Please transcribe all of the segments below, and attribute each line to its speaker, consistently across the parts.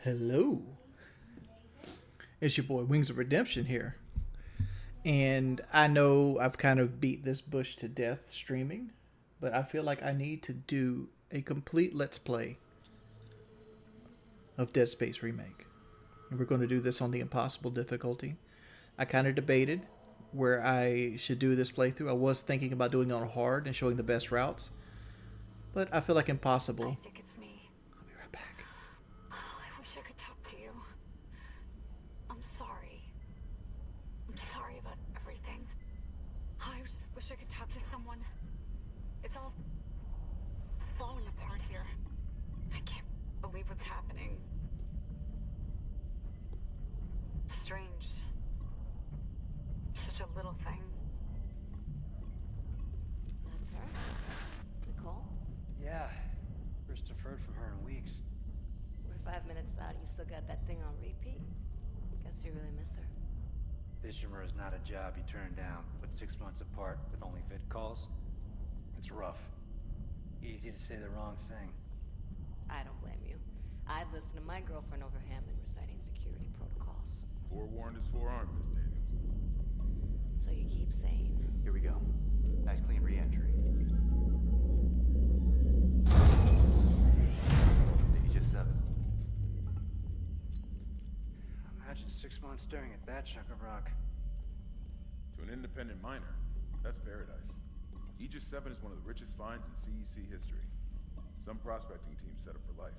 Speaker 1: Hello. It's your boy Wings of Redemption here. And I know I've kind of beat this bush to death streaming, but I feel like I need to do a complete Let's Play of Dead Space Remake. And we're going to do this on the impossible difficulty. I kind of debated where I should do this playthrough. I was thinking about doing it on hard and showing the best routes, but I feel like impossible.
Speaker 2: Isaac, it's me.
Speaker 1: I'll be right back.
Speaker 2: Oh, I wish I could talk to you. I'm sorry. I'm sorry about everything. Oh, I just wish I could talk to someone. It's all falling apart here. I can't believe what's happening. Strange. Such a little thing.
Speaker 3: That's her? Nicole?
Speaker 4: Yeah. First deferred from her in weeks.
Speaker 3: We're 5 minutes out. You still got that thing on repeat? Guess you really miss her.
Speaker 4: Ishimura is not a job you turn down, but 6 months apart with only vid calls. It's rough. Easy to say the wrong thing.
Speaker 3: I don't blame you. I'd listen to my girlfriend over Hammond reciting security protocols.
Speaker 5: Forewarned is forearmed, Miss Daniels.
Speaker 3: So you keep saying.
Speaker 6: Here we go. Nice clean re-entry. Aegis 7.
Speaker 4: Imagine 6 months staring at that chunk of rock.
Speaker 5: To an independent miner, that's paradise. Aegis 7 is one of the richest finds in CEC history. Some prospecting team set up for life.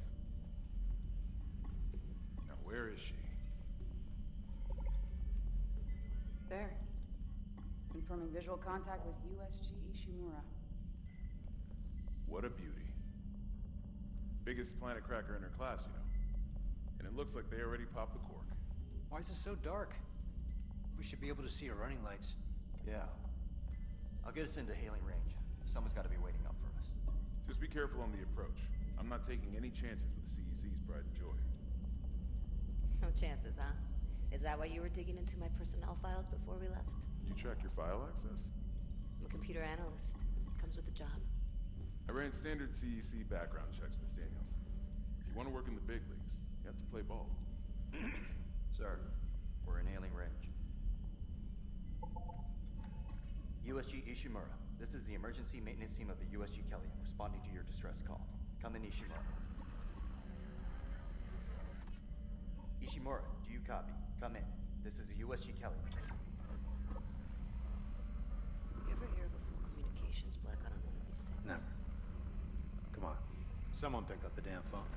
Speaker 5: Now where is she?
Speaker 7: There. Confirming visual contact with USG Ishimura.
Speaker 5: What a beauty. Biggest planet cracker in her class, you know. And it looks like they already popped the cork.
Speaker 4: Why is it so dark? We should be able to see her running lights.
Speaker 6: Yeah. I'll get us into hailing range. Someone's got to be waiting up for us.
Speaker 5: Just be careful on the approach. I'm not taking any chances with CEC's pride and joy.
Speaker 3: No chances, huh? Is that why you were digging into my personnel files before we left?
Speaker 5: You check your file access?
Speaker 3: I'm a computer analyst. Comes with the job.
Speaker 5: I ran standard CEC background checks, Miss Daniels. If you want to work in the big leagues, you have to play ball.
Speaker 6: Sir, we're in hailing range. USG Ishimura. This is the emergency maintenance team of the USG Kellyan responding to your distress call. Come in, Ishimura. Ishimura, do you copy? Come in. This is the USG Kellyan.
Speaker 3: You ever hear of a full communications blackout on one of these things?
Speaker 4: Never. Come on. Someone pick up the damn phone.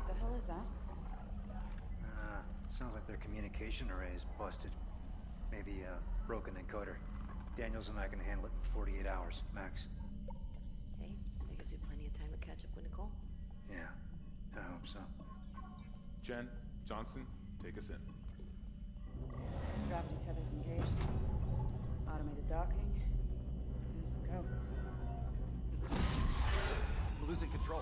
Speaker 7: The hell is that?
Speaker 4: Sounds like their communication array is busted. Maybe a broken encoder. Daniels and I can handle it in 48 hours, max.
Speaker 3: Hey, that gives you plenty of time to catch up with Nicole.
Speaker 4: Yeah, I hope so.
Speaker 5: Jen, Johnson, take us in.
Speaker 7: Gravity tethers engaged. Automated docking. Let's go.
Speaker 6: We're losing control.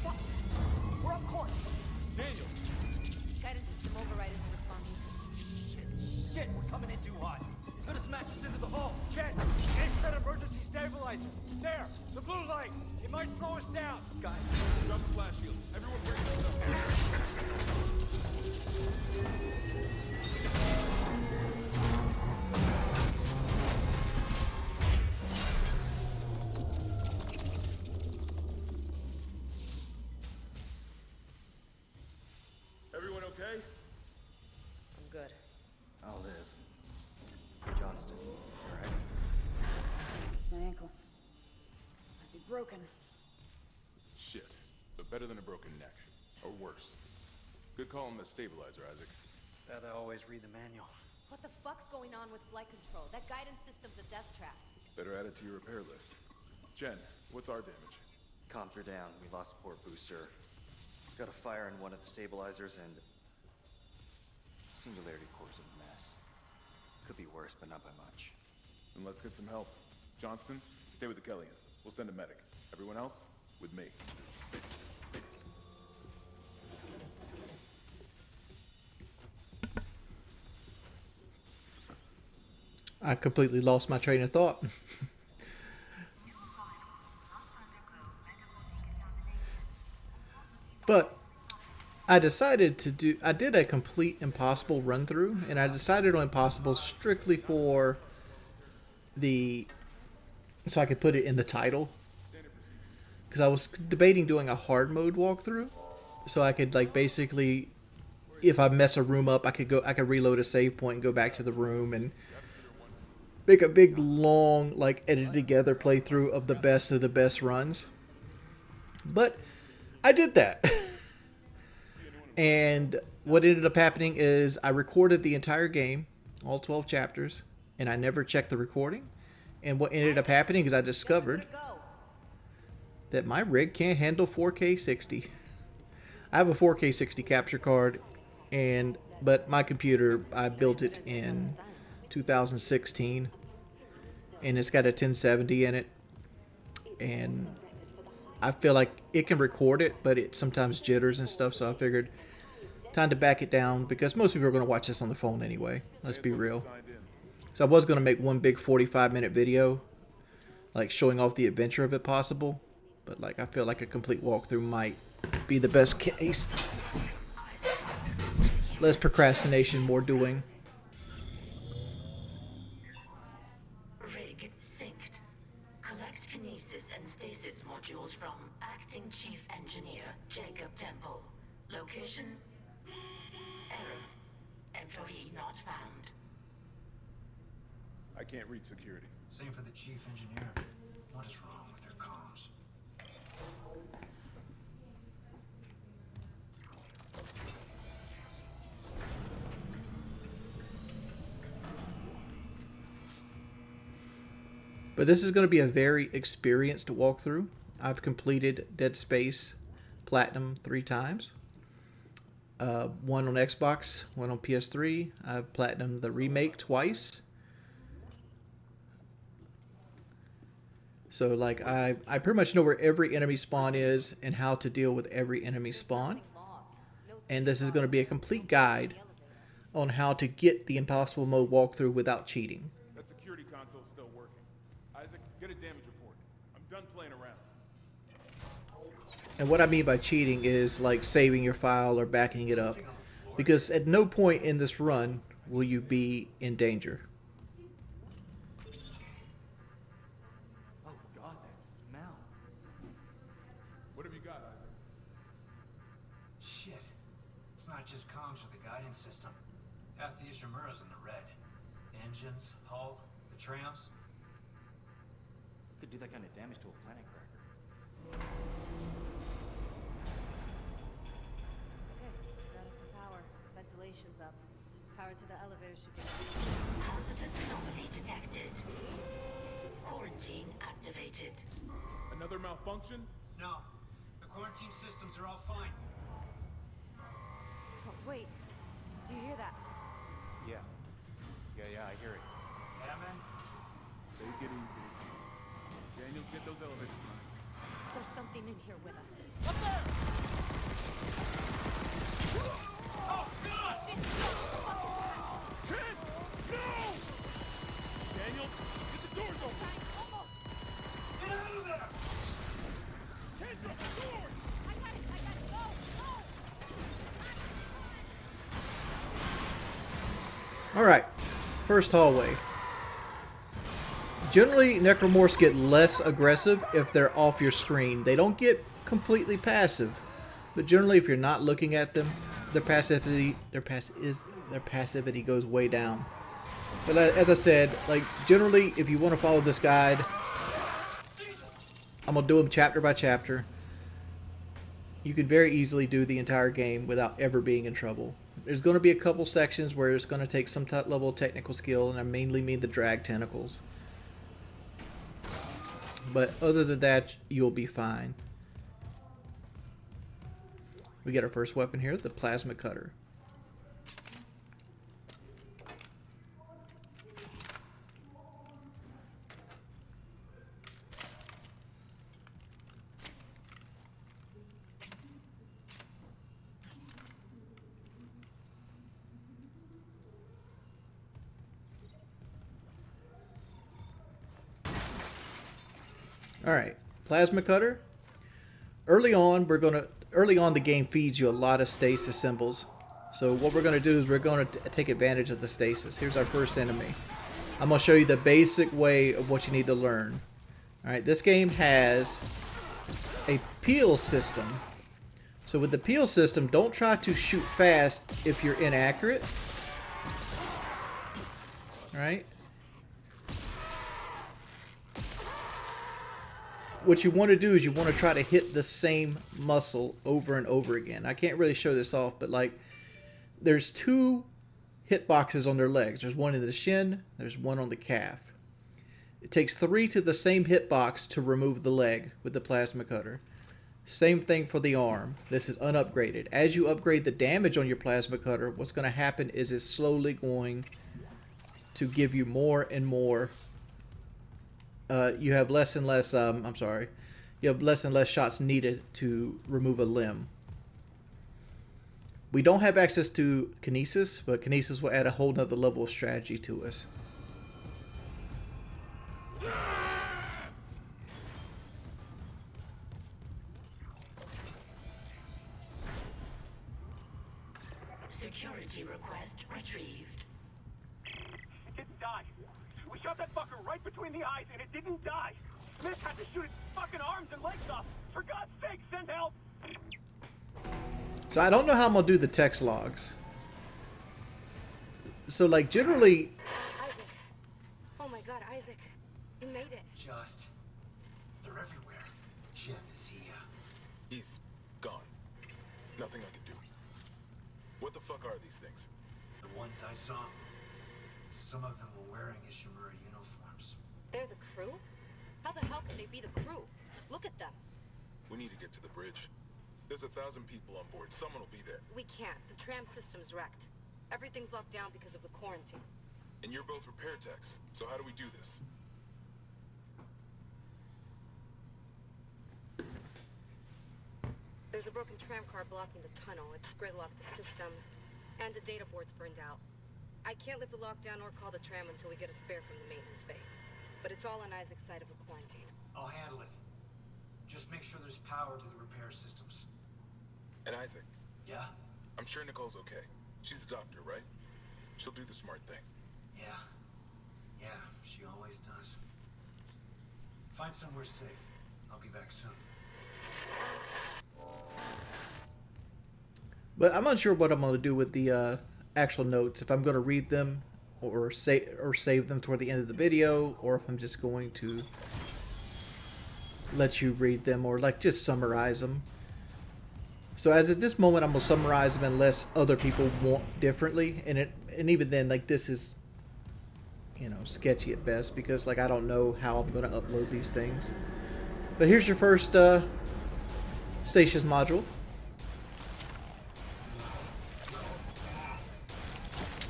Speaker 7: Fuck! We're off course!
Speaker 5: Daniel!
Speaker 3: Guidance system override isn't responding.
Speaker 6: Shit, we're coming in too hot. He's gonna smash us into the hull.
Speaker 8: Chen, aim for that emergency stabilizer. There, the blue light. It might slow us down.
Speaker 5: Guys, drop the flash shield. Everyone brace yourself. Everyone okay?
Speaker 3: I'm good.
Speaker 6: I'll live. Johnston, alright?
Speaker 7: It's my ankle. Might be broken.
Speaker 5: Shit, but better than a broken neck. Or worse. Good call on the stabilizer, Isaac.
Speaker 4: Gotta always read the manual.
Speaker 3: What the fuck's going on with flight control? That guidance system's a death trap.
Speaker 5: Better add it to your repair list. Jen, what's our damage?
Speaker 6: Comps are down. We lost port booster. Got a fire in one of the stabilizers and... Singularity core's a mess. Could be worse, but not by much.
Speaker 5: Then let's get some help. Johnston, stay with the Kellyan. We'll send a medic. Everyone else, with me.
Speaker 1: I completely lost my train of thought. I decided to do. I did a complete Impossible run through, and I decided on Impossible strictly for the so I could put it in the title, because I was debating doing a hard mode walkthrough, so I could like basically, if I mess a room up, I could reload a save point and go back to the room and make a big long like edited together playthrough of the best runs. But I did that. And what ended up happening is I recorded the entire game, all 12 chapters, and I never checked the recording. And what ended up happening is I discovered that my rig can't handle 4K 60. I have a 4K 60 capture card, but my computer, I built it in 2016, and it's got a 1070 in it, and I feel like it can record it, but it sometimes jitters and stuff, so I figured time to back it down, because most people are going to watch this on the phone anyway. Let's be real. So I was going to make one big 45-minute video, like showing off the adventure of it possible, but like I feel like a complete walkthrough might be the best case. Less procrastination, more doing.
Speaker 9: Rig synced. Collect kinesis and stasis modules from Acting Chief Engineer Jacob Temple. Location? Error. Employee not found.
Speaker 5: I can't reach security.
Speaker 8: Same for the chief engineer. What is wrong with their comms?
Speaker 1: But this is going to be a very experienced walkthrough. I've completed Dead Space Platinum 3 times. One on Xbox, one on PS3. I've Platinum the Remake twice. So like I pretty much know where every enemy spawn is and how to deal with every enemy spawn. And this is going to be a complete guide on how to get the Impossible Mode walkthrough without cheating.
Speaker 5: That security console's still working. Isaac, get a damage report. I'm done playing around.
Speaker 1: And what I mean by cheating is like saving your file or backing it up. Because at no point in this run will you be in danger.
Speaker 6: Oh god, that smell.
Speaker 5: What have you got, Isaac?
Speaker 8: Shit. It's not just comms with the guidance system. Half the Ishimura's in the red. Engines, hull, the trams.
Speaker 6: Could do that kind of damage to a planet cracker.
Speaker 3: Okay, got us some power. Ventilation's up. Power to the elevator should be...
Speaker 9: Hazardous anomaly detected. Quarantine activated.
Speaker 5: Another malfunction?
Speaker 8: No. The quarantine systems are all fine.
Speaker 3: Oh, wait. Do you hear that?
Speaker 6: Yeah. Yeah, I hear it.
Speaker 8: Yeah, man?
Speaker 5: Take it easy. Daniels, get those elevators running.
Speaker 3: There's something in here with us.
Speaker 8: Up there! Oh, God!
Speaker 5: Kid! No! Daniels, get the doors open!
Speaker 8: Get out of there!
Speaker 5: Kid, drop the doors!
Speaker 3: I got it! Go!
Speaker 1: Alright, first hallway. Generally, Necromorphs get less aggressive if they're off your screen. They don't get completely passive, but generally if you're not looking at them, their passivity goes way down. But as I said, like generally if you want to follow this guide, I'm going to do them chapter by chapter. You can very easily do the entire game without ever being in trouble. There's going to be a couple sections where it's going to take some level of technical skill, and I mainly mean the drag tentacles. But other than that, you'll be fine. We get our first weapon here, the plasma cutter. Alright, plasma cutter. Early on, early on the game feeds you a lot of stasis symbols. So what we're going to do is we're going to take advantage of the stasis. Here's our first enemy. I'm going to show you the basic way of what you need to learn. Alright, this game has a peel system. So with the peel system, don't try to shoot fast if you're inaccurate. Alright? What you want to do is you want to try to hit the same muscle over and over again. I can't really show this off, but like there's 2 hitboxes on their legs. There's one in the shin, there's one on the calf. It takes 3 to the same hitbox to remove the leg with the plasma cutter. Same thing for the arm. This is unupgraded. As you upgrade the damage on your plasma cutter, what's going to happen is it's slowly going to give you more and more. You have less and less, you have less and less shots needed to remove a limb. We don't have access to Kinesis, but Kinesis will add a whole nother level of strategy to us.
Speaker 9: Security request retrieved.
Speaker 10: It didn't die. We shot that fucker right between the eyes and it didn't die. Smith had to shoot its fucking arms and legs off. For God's sake, send help!
Speaker 1: So I don't know how I'm going to do the text logs. So like generally...
Speaker 2: Isaac. Oh my God, Isaac. You made it.
Speaker 8: Just... They're everywhere. Jim, is he,
Speaker 5: He's gone. Nothing I can do. What the fuck are these things?
Speaker 8: The ones I saw, some of them were wearing Ishimura uniforms.
Speaker 2: They're the crew? How the hell can they be the crew? Look at them.
Speaker 5: We need to get to the bridge. There's 1,000 people on board. Someone will be there.
Speaker 2: We can't. The tram system's wrecked. Everything's locked down because of the quarantine.
Speaker 5: And you're both repair techs. So how do we do this?
Speaker 2: There's a broken tram car blocking the tunnel. It's gridlocked the system. And the data board's burned out. I can't lift the lockdown or call the tram until we get a spare from the maintenance bay. But it's all on Isaac's side of the quarantine.
Speaker 8: I'll handle it. Just make sure there's power to the repair systems.
Speaker 5: And Isaac,
Speaker 8: Yeah?
Speaker 5: I'm sure Nicole's okay. She's a doctor, right? She'll do the smart thing.
Speaker 8: Yeah. Yeah, she always does. Find somewhere safe. I'll be back soon.
Speaker 1: But I'm not sure what I'm going to do with the actual notes. If I'm going to read them or save them toward the end of the video, or if I'm just going to let you read them or like just summarize them. So as at this moment, I'm going to summarize them unless other people want differently. And even then, like this is, you know, sketchy at best because like I don't know how I'm going to upload these things. But here's your first stasis module.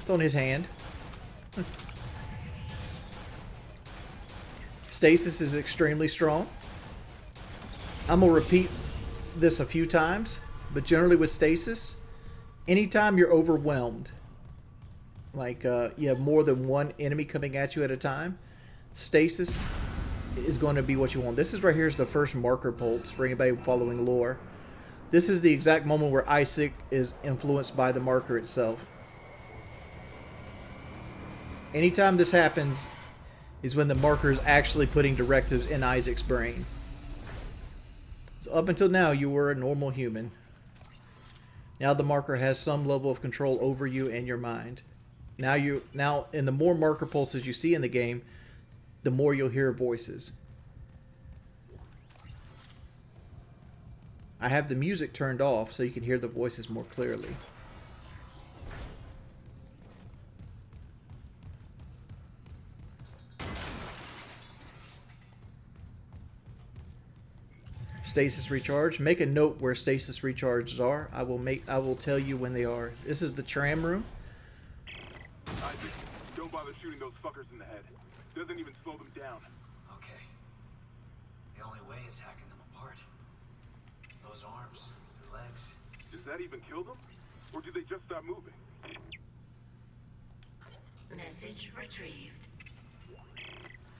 Speaker 1: It's on his hand. Stasis is extremely strong. I'm going to repeat this a few times, but generally with stasis, anytime you're overwhelmed, like you have more than one enemy coming at you at a time, stasis is going to be what you want. This is right here is the first marker pulse for anybody following lore. This is the exact moment where Isaac is influenced by the marker itself. Anytime this happens is when the marker is actually putting directives in Isaac's brain. So up until now, you were a normal human. Now the marker has some level of control over you and your mind. Now in the more marker pulses you see in the game, the more you'll hear voices. I have the music turned off so you can hear the voices more clearly. Stasis recharge. Make a note where stasis recharges are. I will tell you when they are. This is the tram room.
Speaker 10: Isaac, don't bother shooting those fuckers in the head. Doesn't even slow them down.
Speaker 8: Okay. The only way is hacking them apart. Those arms, their legs.
Speaker 10: Does that even kill them? Or do they just stop moving?
Speaker 9: Message retrieved.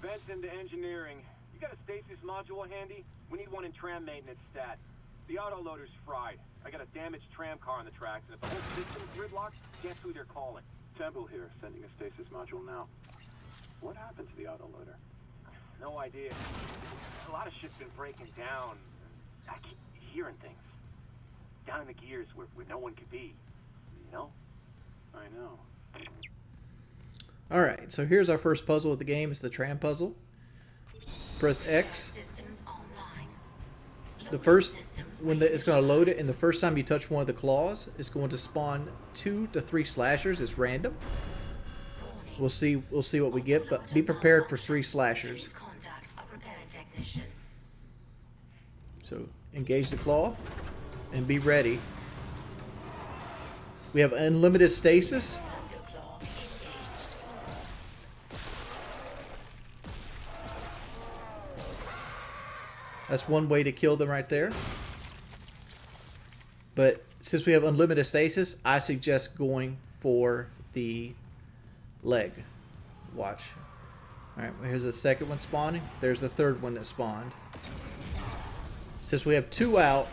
Speaker 10: Vents into engineering. You got a stasis module handy? We need one in tram maintenance stat. The autoloader's fried. I got a damaged tram car on the tracks, and if the whole system's gridlocked, guess who they're calling? Temple here, sending a stasis module now. What happened to the autoloader? No idea. A lot of shit's been breaking down. I keep hearing things. Down in the gears where no one could be. You know? I know.
Speaker 1: Alright, so here's our first puzzle of the game. It's the tram puzzle. Press X. The first, it's going to load it, and the first time you touch one of the claws, it's going to spawn 2 to 3 slashers. It's random. We'll see what we get, but be prepared for 3 slashers. So engage the claw and be ready. We have unlimited stasis. That's one way to kill them right there. But since we have unlimited stasis, I suggest going for the leg. Watch. Alright, here's the second one spawning. There's the third one that spawned. Since we have 2 out,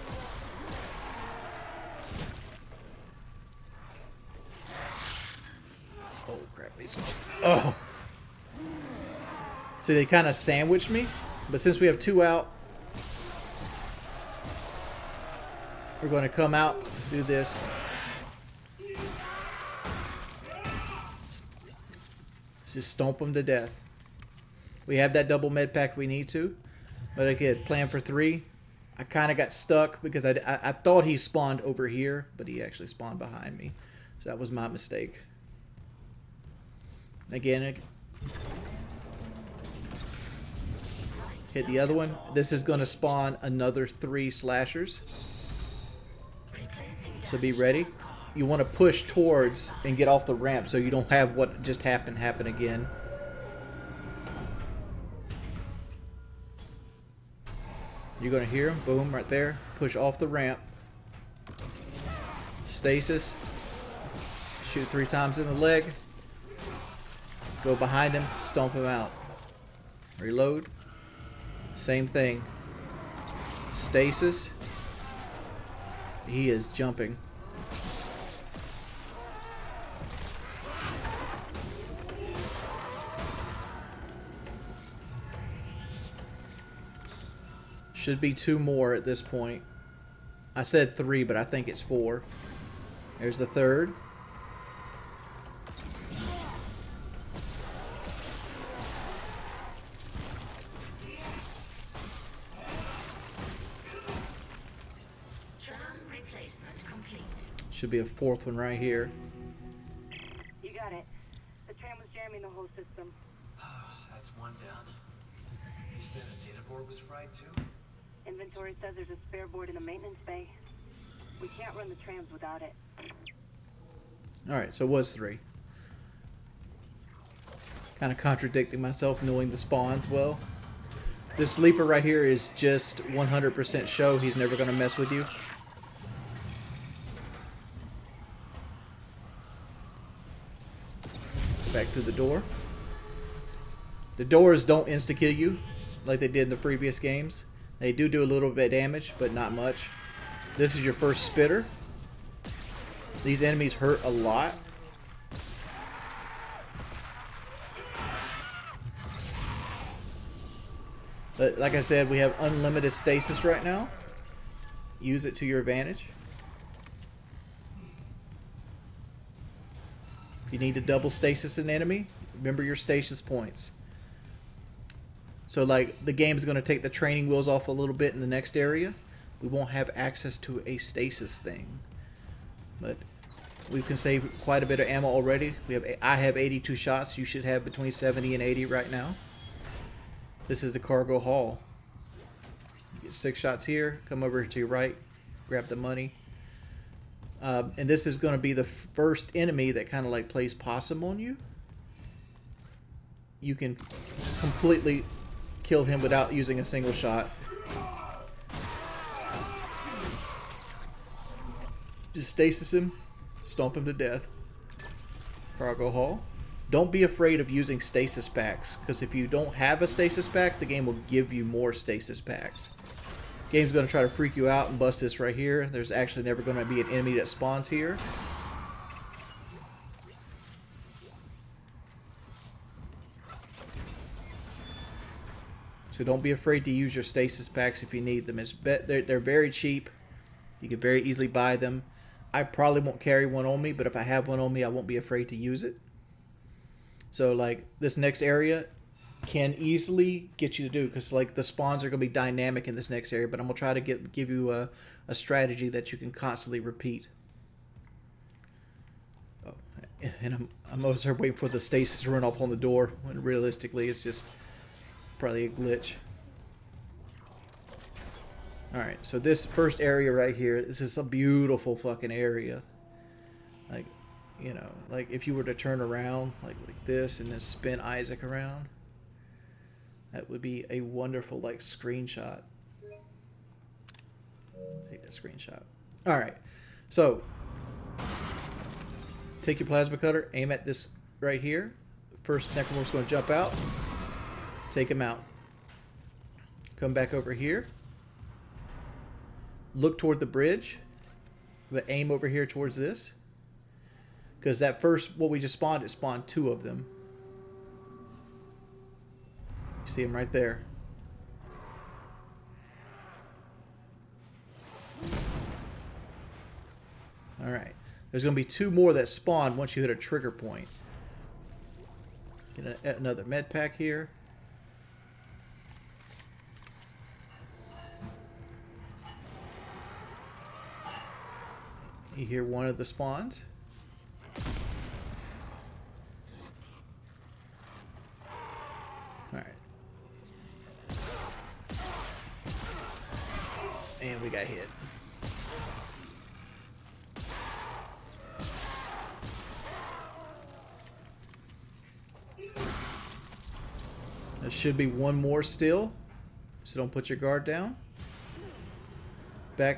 Speaker 1: oh crap, oh. See, they kind of sandwiched me, but since we have 2 out, we're going to come out, do this. Just stomp them to death. We have that double med pack we need to. But again, plan for 3. I kind of got stuck because I thought he spawned over here, but he actually spawned behind me. So that was my mistake. Again, hit the other one. This is going to spawn another 3 slashers. So be ready. You want to push towards and get off the ramp so you don't have what just happened happen again. You're going to hear him. Boom, right there. Push off the ramp. Stasis. Shoot 3 times in the leg. Go behind him. Stomp him out. Reload. Same thing. Stasis. He is jumping. Should be 2 more at this point. I said 3, but I think it's 4. There's the third. Should be a 4th one right here.
Speaker 7: You got it. The tram was jamming the whole system.
Speaker 8: That's one down. You said a data board was fried too?
Speaker 7: Inventory says there's a spare board in the maintenance bay. We can't run the trams without it.
Speaker 1: Alright, so it was 3. Kind of contradicting myself knowing the spawns well. This sleeper right here is just 100% show. He's never going to mess with you. Back to the door. The doors don't insta-kill you like they did in the previous games. They do a little bit of damage, but not much. This is your first spitter. These enemies hurt a lot. But like I said, we have unlimited stasis right now. Use it to your advantage. If you need to double stasis an enemy, remember your stasis points. So like the game is going to take the training wheels off a little bit in the next area. We won't have access to a stasis thing. But we can save quite a bit of ammo already. I have 82 shots. You should have between 70 and 80 right now. This is the cargo haul. You get 6 shots here. Come over to your right. Grab the money. And this is going to be the first enemy that kind of like plays possum on you. You can completely kill him without using a single shot. Just stasis him, stomp him to death. Cargo haul. Don't be afraid of using stasis packs, because if you don't have a stasis pack, the game will give you more stasis packs. Game's going to try to freak you out and bust this right here. There's actually never going to be an enemy that spawns here. So don't be afraid to use your stasis packs if you need them. They're very cheap. You can very easily buy them. I probably won't carry one on me, but if I have one on me, I won't be afraid to use it. So like this next area can easily get you to do, because like the spawns are going to be dynamic in this next area, but I'm going to try to give you a strategy that you can constantly repeat. Oh, and I'm also waiting for the stasis to run off on the door, when realistically it's just probably a glitch. Alright, so this first area right here, this is a beautiful fucking area. Like, you know, like if you were to turn around like this and then spin Isaac around, that would be a wonderful like screenshot. Take that screenshot. Alright, so take your plasma cutter, aim at this right here. First Necromorph's going to jump out. Take him out. Come back over here. Look toward the bridge, but aim over here towards this. Because that first, what we just spawned, it spawned 2 of them. You see them right there. Alright. There's going to be 2 more that spawn once you hit a trigger point. Get another med pack here. You hear one of the spawns. Alright. And we got hit. There should be one more still, so don't put your guard down.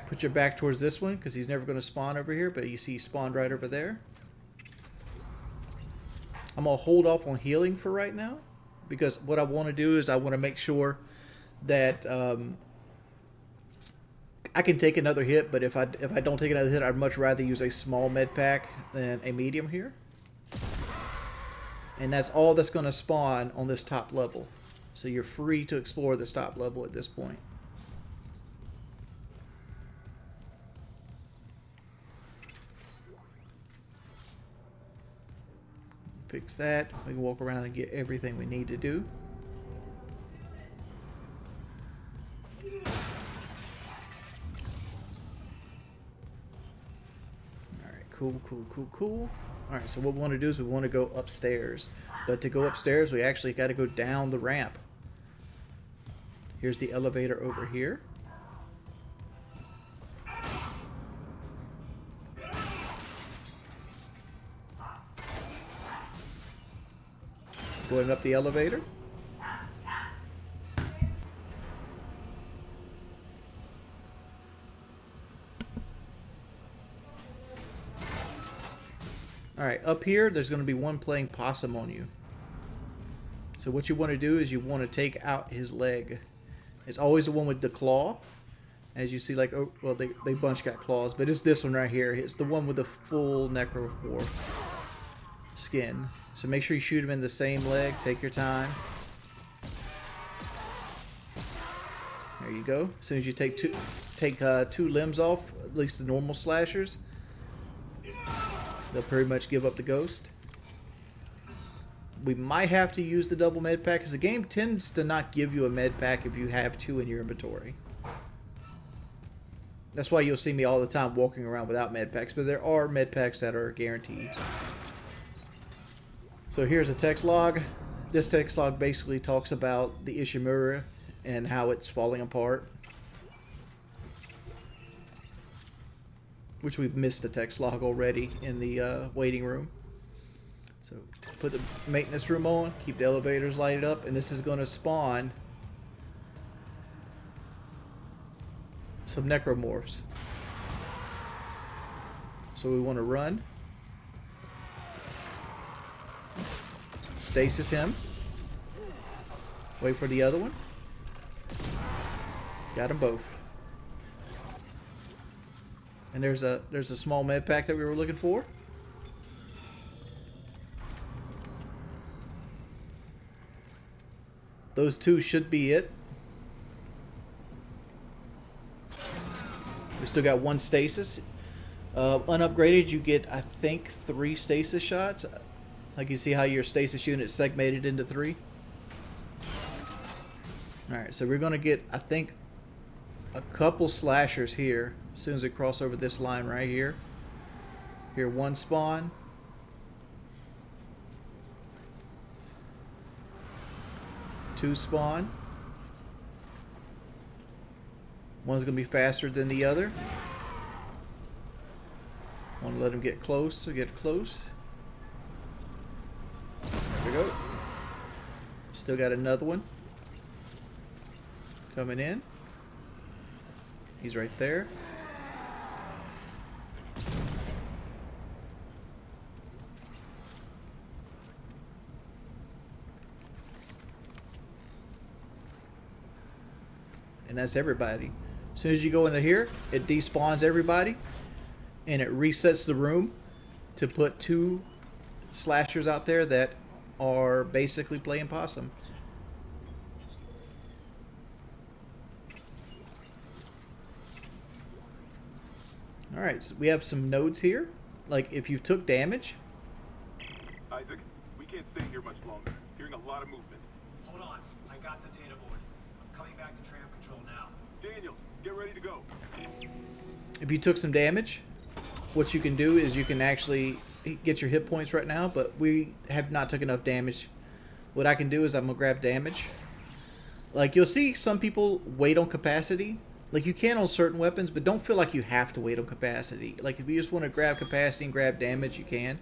Speaker 1: Put your back towards this one, because he's never going to spawn over here, but you see he spawned right over there. I'm going to hold off on healing for right now, because what I want to do is I want to make sure that I can take another hit, but if I don't take another hit, I'd much rather use a small med pack than a medium here. And that's all that's going to spawn on this top level. So you're free to explore this top level at this point. Fix that. We can walk around and get everything we need to do. Alright, cool. Alright, so what we want to do is we want to go upstairs. But to go upstairs, we actually got to go down the ramp. Here's the elevator over here. Going up the elevator. Alright, up here, there's going to be one playing possum on you. So what you want to do is you want to take out his leg. It's always the one with the claw. As you see, like, oh, well, they bunch got claws, but it's this one right here. It's the one with the full necromorph skin. So make sure you shoot him in the same leg. Take your time. There you go. As soon as you take two limbs off, at least the normal slashers, they'll pretty much give up the ghost. We might have to use the double med pack, because the game tends to not give you a med pack if you have 2 in your inventory. That's why you'll see me all the time walking around without med packs, but there are med packs that are guaranteed. So here's a text log. This text log basically talks about the Ishimura and how it's falling apart. Which we've missed the text log already in the waiting room. So put the maintenance room on, keep the elevators lighted up, and this is going to spawn some necromorphs. So we want to run. Stasis him. Wait for the other one. Got them both. And there's a small med pack that we were looking for. Those two should be it. We still got one stasis. Unupgraded, you get, I think, 3 stasis shots. Like you see how your stasis unit is segmented into 3. Alright, so we're going to get, I think, a couple slashers here as soon as we cross over this line right here. Here, 1 spawn. Two spawn. One's going to be faster than the other. Want to let him get close, so get close. There we go. Still got another one coming in. He's right there. And that's everybody. As soon as you go into here, it despawns everybody. And it resets the room to put 2 slashers out there that are basically playing possum. Alright, so we have some nodes here. Like, if you took damage.
Speaker 10: Isaac, we can't stay here much longer. Hearing a lot of movement.
Speaker 8: Hold on. I got the data board. I'm coming back to Tram Control now.
Speaker 10: Daniel, get ready to go.
Speaker 1: If you took some damage, what you can do is you can actually get your hit points right now, but we have not took enough damage. What I can do is I'm going to grab damage. Like, you'll see some people wait on capacity. Like, you can on certain weapons, but don't feel like you have to wait on capacity. Like, if you just want to grab capacity and grab damage, you can.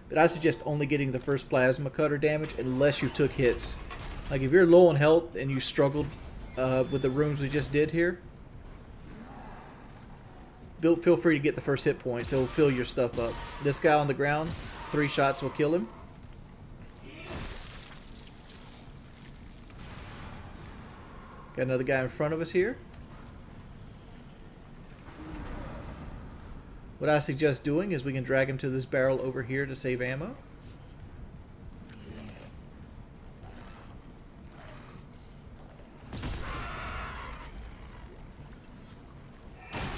Speaker 1: But I suggest only getting the first plasma cutter damage unless you took hits. Like, if you're low on health and you struggled with the rooms we just did here, feel free to get the first hit points. It'll fill your stuff up. This guy on the ground, 3 shots will kill him. Got another guy in front of us here. What I suggest doing is we can drag him to this barrel over here to save ammo.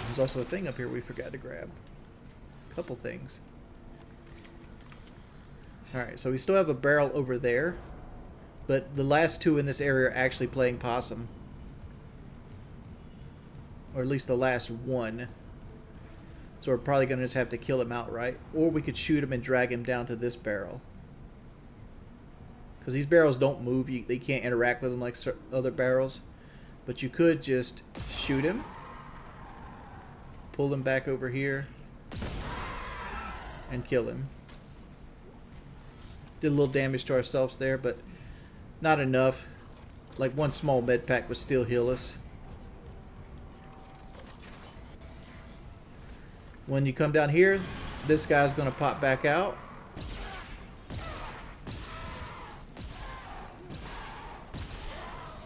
Speaker 1: There's also a thing up here we forgot to grab. A couple things. Alright, so we still have a barrel over there, but the last 2 in this area are actually playing possum. Or at least the last 1. So we're probably going to just have to kill him outright. Or we could shoot him and drag him down to this barrel. Because these barrels don't move. They can't interact with them like other barrels. But you could just shoot him. Pull him back over here. And kill him. Did a little damage to ourselves there, but not enough. Like 1 small med pack would still heal us. When you come down here, this guy's going to pop back out.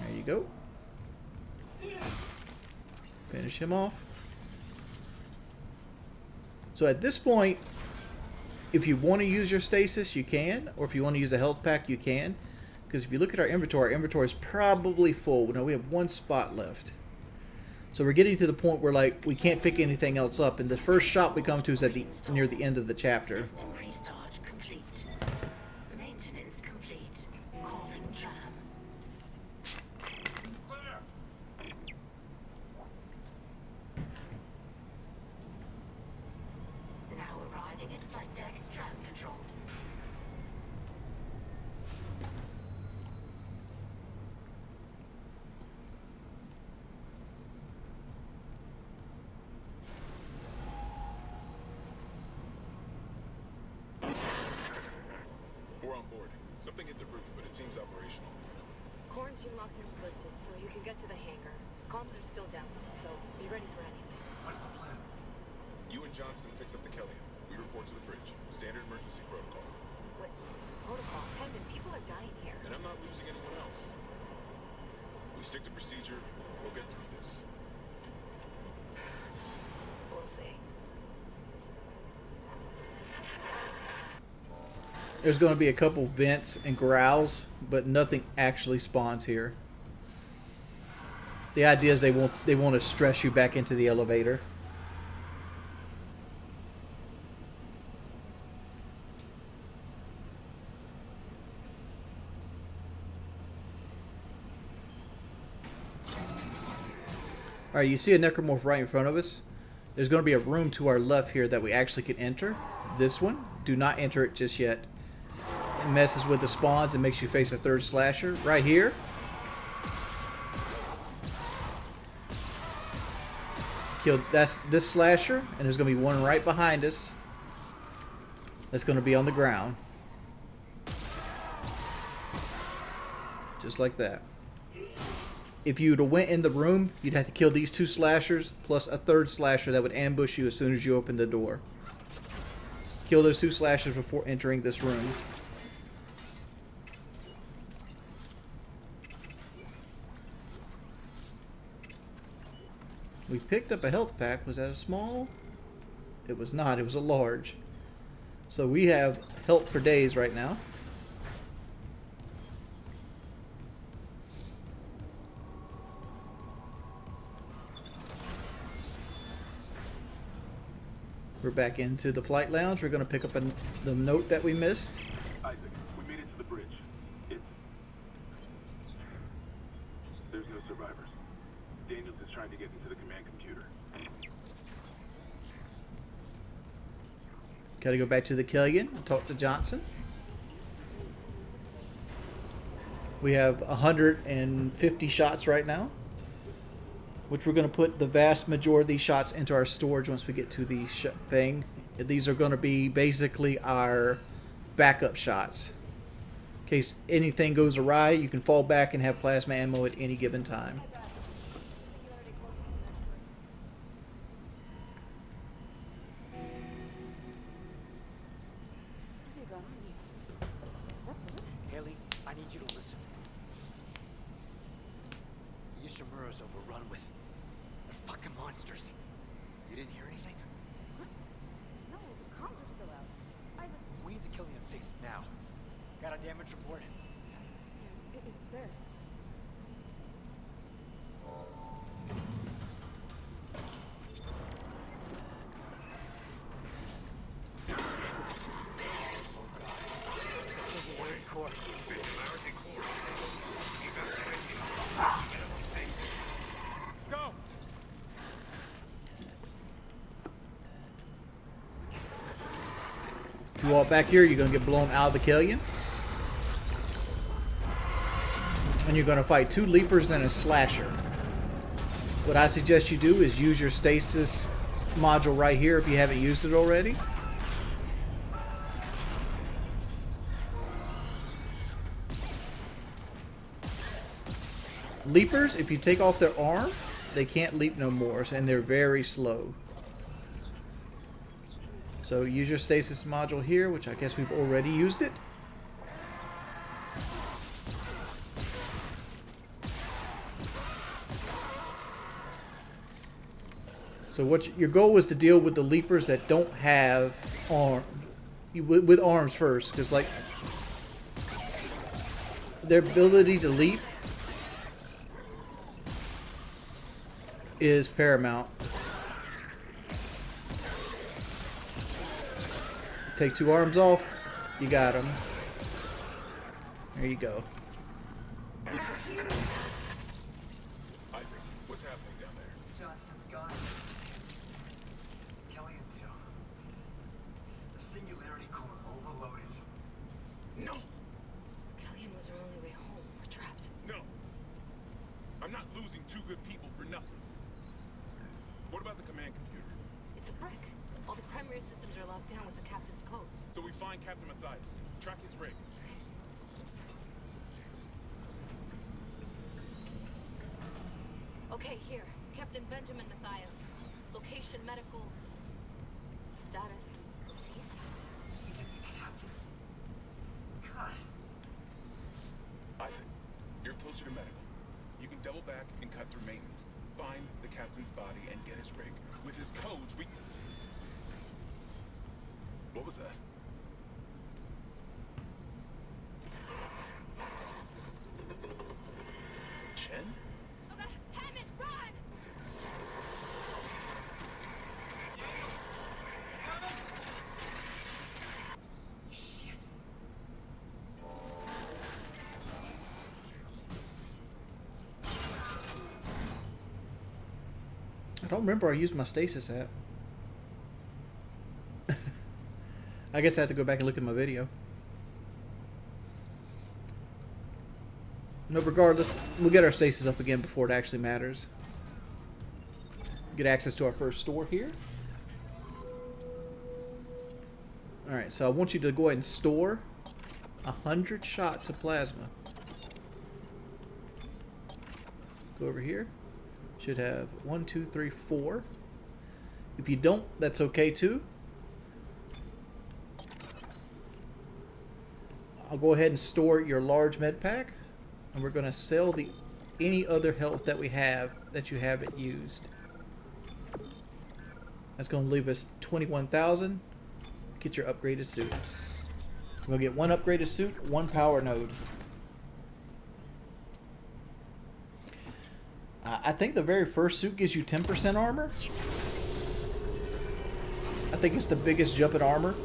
Speaker 1: There you go. Finish him off. So at this point, if you want to use your stasis, you can. Or if you want to use a health pack, you can. Because if you look at our inventory is probably full. Now we have 1 spot left. So we're getting to the point where, like, we can't pick anything else up, and the first shop we come to is at near the end of the chapter.
Speaker 9: System restart complete. Maintenance complete. Calling Tram. Now arriving at flight deck, Tram Control.
Speaker 5: We're on board. Something hit the roof, but it seems operational.
Speaker 3: Quarantine lockdown is lifted, so you can get to the hangar. Comms are still down, so be ready for anything.
Speaker 8: What's the plan?
Speaker 5: You and Johnston fix up the Kelly. We report to the bridge. Standard emergency protocol.
Speaker 3: What? Protocol? Heaven, people are dying here.
Speaker 5: And I'm not losing anyone else. We stick to procedure. We'll get through this.
Speaker 3: We'll see.
Speaker 1: There's going to be a couple vents and growls, but nothing actually spawns here. The idea is they want to stress you back into the elevator. Alright, you see a necromorph right in front of us. There's going to be a room to our left here that we actually can enter. This one. Do not enter it just yet. It messes with the spawns and makes you face a third slasher. Right here. Kill. That's this slasher, and there's going to be one right behind us. That's going to be on the ground. Just like that. If you would have went in the room, you'd have to kill these two slashers, plus a third slasher that would ambush you as soon as you open the door. Kill those two slashers before entering this room. We picked up a health pack. Was that a small? It was not. It was a large. So we have health for days right now. We're back into the flight lounge. We're going to pick up the note that we missed.
Speaker 10: Isaac, we made it to the bridge. There's no survivors. Daniels is trying to get into the command computer.
Speaker 1: Got to go back to the Killian and talk to Johnson. We have 150 shots right now, which we're going to put the vast majority of these shots into our storage once we get to the thing. These are going to be basically our backup shots. In case anything goes awry, you can fall back and have plasma ammo at any given time.
Speaker 8: Haley, I need you to listen. Ishimura's overrun with... they're fucking monsters. You didn't hear anything?
Speaker 11: What? No, the comms are still out. Isaac...
Speaker 8: We need the Killian fixed now. Got a damage report?
Speaker 11: Yeah, it's there.
Speaker 8: Go!
Speaker 1: If you walk back here, you're going to get blown out of the Killian. And you're going to fight two leapers and a slasher. What I suggest you do is use your stasis module right here if you haven't used it already. Leapers, if you take off their arm, they can't leap no more, and they're very slow. So use your stasis module here, which I guess we've already used it. So what your goal was to deal with the leapers that don't have arm, with arms first, because like their ability to leap is paramount. Take two arms off, you got them. There you go.
Speaker 5: Isaac, what's happening down there?
Speaker 8: Johnson's gone. Killian too. The singularity core overloaded.
Speaker 5: No,
Speaker 3: Killian was our only way home. We're trapped.
Speaker 5: no. I'm not losing two good people for nothing. What about the command computer?
Speaker 3: It's a brick. All the primary systems are locked down with the captain's codes.
Speaker 5: So we find Captain Matthias, track his rig.
Speaker 3: Okay, here. Captain Benjamin Matthias. Location medical... status deceased?
Speaker 8: Even the captain? God.
Speaker 5: Isaac, you're closer to medical. You can double back and cut through maintenance. Find the captain's body and get his rig. With his codes, we... What was that?
Speaker 1: don't remember where I used my stasis at. I guess I have to go back and look at my video. No, regardless, we'll get our stasis up again before it actually matters. Get access to our first store here. Alright, so I want you to go ahead and store 100 shots of plasma. Go over here. Should have 1, 2, 3, 4. If you don't, that's okay too. I'll go ahead and store your large med pack, and we're going to sell any other health that we have that you haven't used. That's going to leave us 21,000. Get your upgraded suit. We'll get 1 upgraded suit, 1 power node. I think the very first suit gives you 10% armor. I think it's the biggest jump in armor.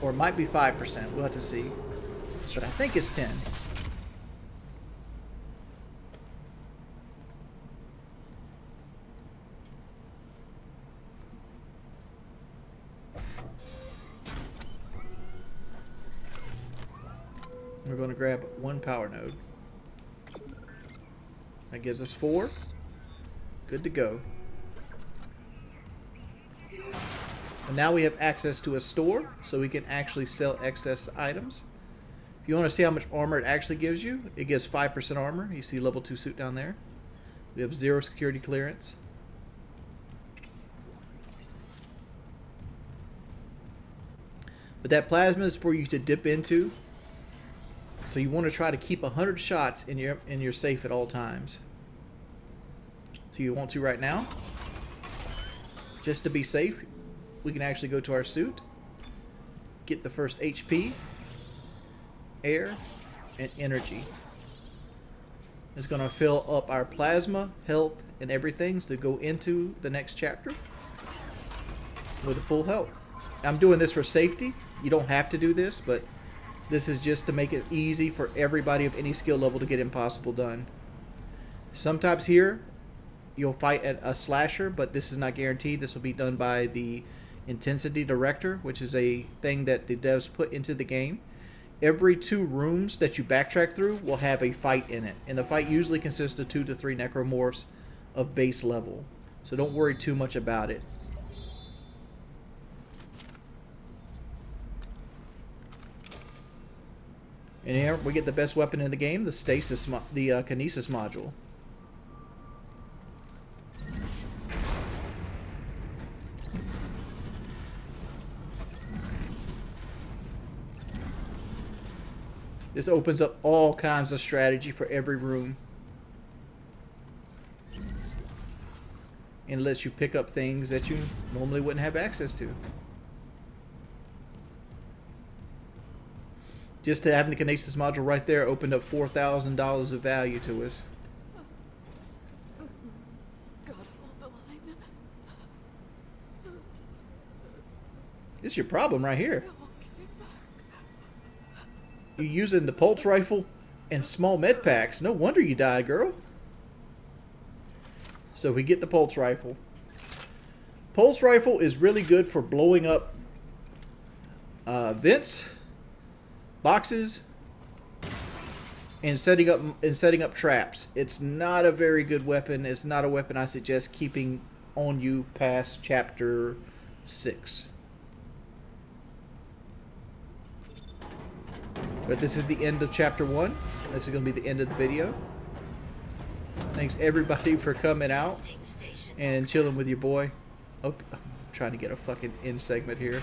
Speaker 1: Or it might be 5%. We'll have to see. But I think it's 10. We're going to grab 1 power node. That gives us 4. Good to go. And now we have access to a store, so we can actually sell excess items. If you want to see how much armor it actually gives you, it gives 5% armor. You see level 2 suit down there. We have 0 security clearance. But that plasma is for you to dip into. So you want to try to keep 100 shots in your safe at all times. So you want to right now. Just to be safe, we can actually go to our suit, get the first HP, air, and energy. It's going to fill up our plasma, health, and everything to go into the next chapter with a full health. I'm doing this for safety. You don't have to do this, but this is just to make it easy for everybody of any skill level to get impossible done. Sometimes here, you'll fight a slasher, but this is not guaranteed. This will be done by the intensity director, which is a thing that the devs put into the game. Every 2 rooms that you backtrack through will have a fight in it. And the fight usually consists of 2 to 3 necromorphs of base level. So don't worry too much about it. And here we get the best weapon in the game, the stasis, the kinesis module. This opens up all kinds of strategy for every room. And lets you pick up things that you normally wouldn't have access to. Just to having the kinesis module right there opened up $4,000 of value to us.
Speaker 2: God, hold the line.
Speaker 1: This is your problem right here. You're using the pulse rifle and small med packs. No wonder you died, girl. So we get the pulse rifle. Pulse rifle is really good for blowing up vents, boxes, and setting up traps. It's not a very good weapon. It's not a weapon I suggest keeping on you past chapter 6. But this is the end of chapter 1. This is going to be the end of the video. Thanks everybody for coming out and chilling with your boy. Oh, I'm trying to get a fucking end segment here.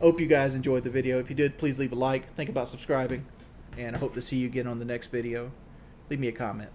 Speaker 1: Hope you guys enjoyed the video. If you did, please leave a like. Think about subscribing. And I hope to see you again on the next video. Leave me a comment.